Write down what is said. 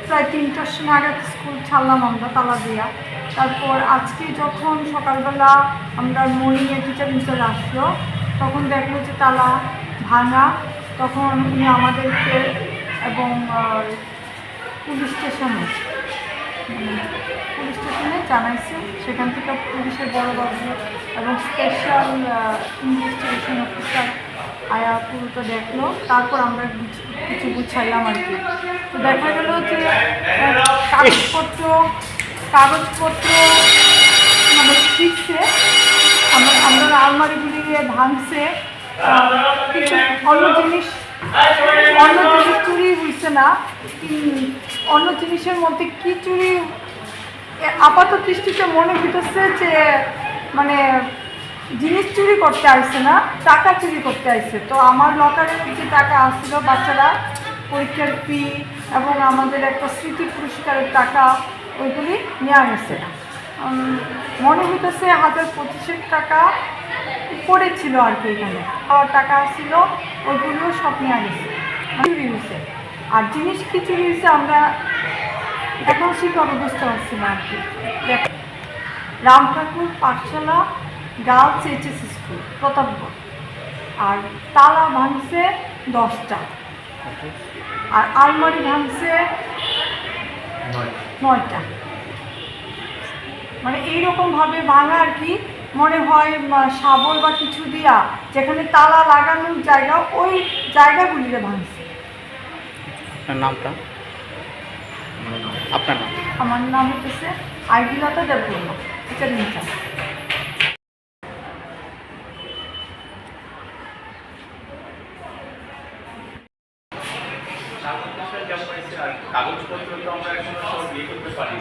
প্রায় ৩টার সময় নাগাদ স্কুল ছাড়লাম আমরা তালা দিয়া। তারপর আজকে যখন সকালবেলা আমরা মর্নিংয়ে টিচার আসলো, তখন দেখলো যে তালা ভাঙা। তখন উনি আমাদেরকে এবং পুলিশ স্টেশনে জানাইছে। সেখান থেকে পুলিশের বড়বাবু এবং স্পেশাল ইনভেস্টিগেশন অফিসার আয়া পুরোটা দেখলো। তারপর আমরা কিছু গুছাইলাম আর কি। তো দেখা গেল যে কাগজপত্র মানে শিখছে, আমরা আলমারিগুলি ভাঙছে, কিন্তু অন্য জিনিস চুরি হয়েছে না। অন্য জিনিসের মধ্যে কি চুরি আপাত দৃষ্টিতে মনে হইতেছে যে মানে জিনিস চুরি করতে আসছে না, টাকা চুরি করতে আসছে। তো আমার লকারে যে টাকা আসছিল বাচ্চারা পরীক্ষার ফি এবং আমাদের একটা স্মৃতি পুরস্কারের টাকা, ওইগুলি নেওয়া গেছে। মনে হইতেছে ১,০২৫ টাকা পড়েছিল আর কি। এখানে টাকা ছিল, ওইগুলিও সব নেওয়া গেছে, চুরি হয়েছে। আর জিনিস কি চুরি হয়েছে আমরা এখন ঠিকভাবে বুঝতে পারছি না আর কি। রাম ঠাকুর পাঠশালা গার্লস এইচএস স্কুল প্রতাপগড়। আর তালা ভাঙছে 10টা, আর আলমারি ভাঙছে 9টা। মানে এইরকমভাবে ভাঙা আর কি, মনে হয় শাবল বা কিছু দিয়া যেখানে তালা লাগানোর জায়গা, ওই জায়গাগুলিতে ভাঙছে। নামটা আপনার নাম? আমার নাম হচ্ছে আইডিলতা দেববর্মা, টিচার ইনচার্জ। কাগজপত্র তো আমরা এখন সব ইয়ে করতে পারি।